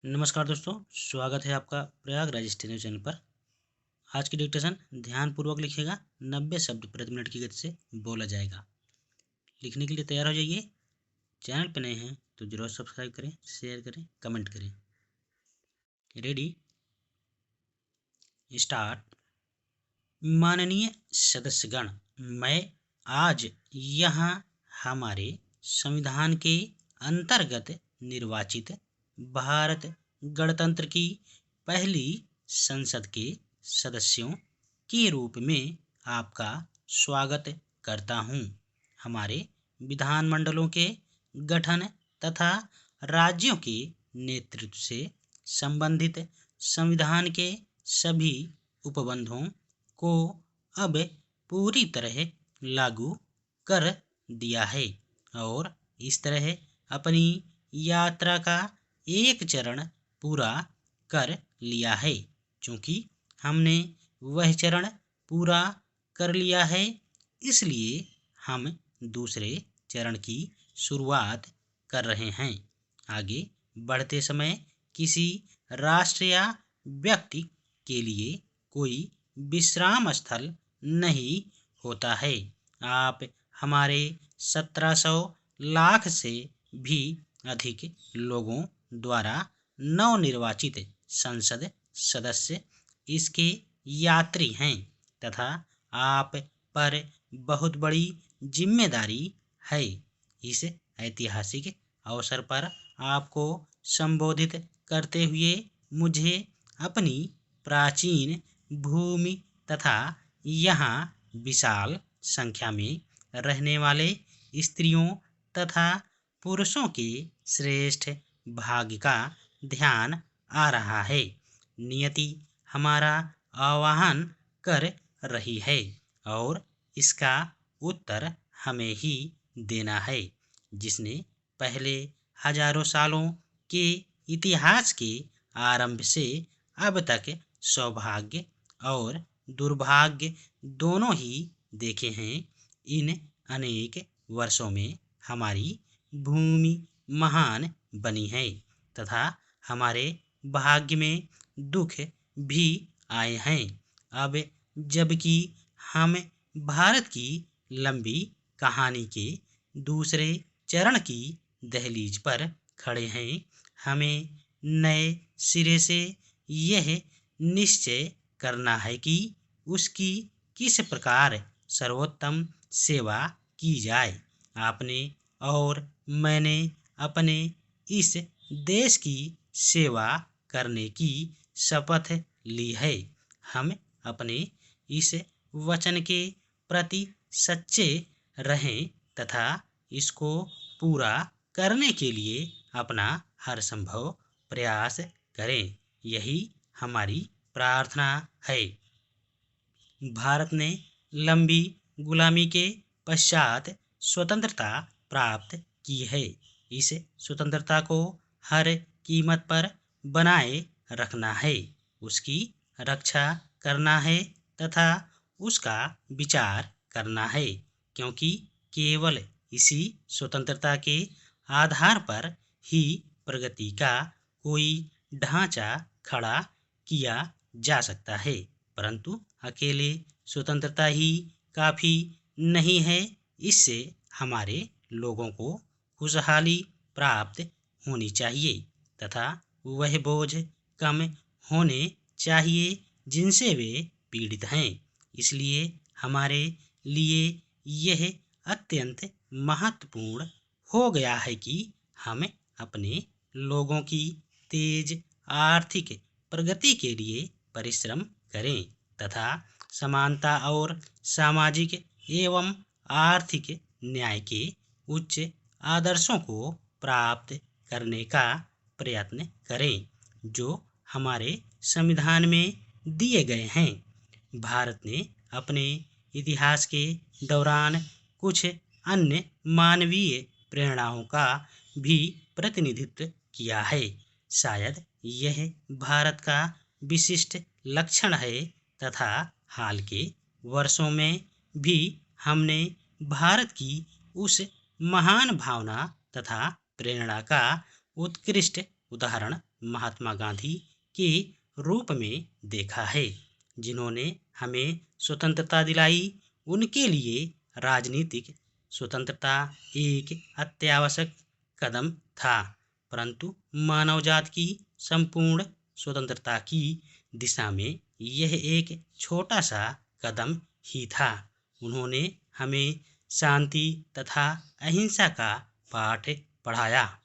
नमस्कार दोस्तों, स्वागत है आपका प्रयागराज स्टेनो चैनल पर। आज की डिक्टेशन ध्यानपूर्वक लिखिएगा। 90 शब्द प्रति मिनट की गति से बोला जाएगा। लिखने के लिए तैयार हो जाइए। चैनल पर नए हैं तो जरूर सब्सक्राइब करें, शेयर करें, कमेंट करें। Ready, start. माननीय सदस्यगण, मैं आज यहाँ हमारे संविधान के अंतर्गत निर्वाचित भारत गणतंत्र की पहली संसद के सदस्यों के रूप में आपका स्वागत करता हूँ। हमारे विधानमंडलों के गठन तथा राज्यों के नेतृत्व से संबंधित संविधान के सभी उपबंधों को अब पूरी तरह लागू कर दिया है और इस तरह अपनी यात्रा का एक चरण पूरा कर लिया है। चूँकि हमने वह चरण पूरा कर लिया है, इसलिए हम दूसरे चरण की शुरुआत कर रहे हैं। आगे बढ़ते समय किसी राष्ट्र या व्यक्ति के लिए कोई विश्राम स्थल नहीं होता है। आप हमारे 1700 लाख से भी अधिक लोगों द्वारा नवनिर्वाचित संसद सदस्य इसके यात्री हैं तथा आप पर बहुत बड़ी जिम्मेदारी है। इस ऐतिहासिक अवसर पर आपको संबोधित करते हुए मुझे अपनी प्राचीन भूमि तथा यहाँ विशाल संख्या में रहने वाले स्त्रियों तथा पुरुषों के श्रेष्ठ भाग्य का ध्यान आ रहा है। नियति हमारा आह्वान कर रही है और इसका उत्तर हमें ही देना है, जिसने पहले हजारों सालों के इतिहास के आरंभ से अब तक सौभाग्य और दुर्भाग्य दोनों ही देखे हैं। इन अनेक वर्षों में हमारी भूमि महान बनी है तथा हमारे भाग्य में दुख भी आए हैं। अब जबकि हम भारत की लंबी कहानी के दूसरे चरण की दहलीज पर खड़े हैं, हमें नए सिरे से यह निश्चय करना है कि उसकी किस प्रकार सर्वोत्तम सेवा की जाए। आपने और मैंने अपने इस देश की सेवा करने की शपथ ली है। हम अपने इस वचन के प्रति सच्चे रहें तथा इसको पूरा करने के लिए अपना हर संभव प्रयास करें। यही हमारी प्रार्थना है। भारत ने लंबी गुलामी के पश्चात स्वतंत्रता प्राप्त की है। इस स्वतंत्रता को हर कीमत पर बनाए रखना है, उसकी रक्षा करना है तथा उसका विचार करना है, क्योंकि केवल इसी स्वतंत्रता के आधार पर ही प्रगति का कोई ढांचा खड़ा किया जा सकता है। परंतु अकेले स्वतंत्रता ही काफ़ी नहीं है। इससे हमारे लोगों को खुशहाली प्राप्त होनी चाहिए तथा वह बोझ कम होने चाहिए जिनसे वे पीड़ित हैं। इसलिए हमारे लिए यह अत्यंत महत्वपूर्ण हो गया है कि हम अपने लोगों की तेज आर्थिक प्रगति के लिए परिश्रम करें तथा समानता और सामाजिक एवं आर्थिक न्याय के उच्च आदर्शों को प्राप्त करने का प्रयत्न करें, जो हमारे संविधान में दिए गए हैं। भारत ने अपने इतिहास के दौरान कुछ अन्य मानवीय प्रेरणाओं का भी प्रतिनिधित्व किया है। शायद यह भारत का विशिष्ट लक्षण है तथा हाल के वर्षों में भी हमने भारत की उस महान भावना तथा प्रेरणा का उत्कृष्ट उदाहरण महात्मा गांधी के रूप में देखा है, जिन्होंने हमें स्वतंत्रता दिलाई। उनके लिए राजनीतिक स्वतंत्रता एक अत्यावश्यक कदम था, परंतु मानवजात की संपूर्ण स्वतंत्रता की दिशा में यह एक छोटा सा कदम ही था। उन्होंने हमें शांति तथा अहिंसा का पाठ पढ़ाया।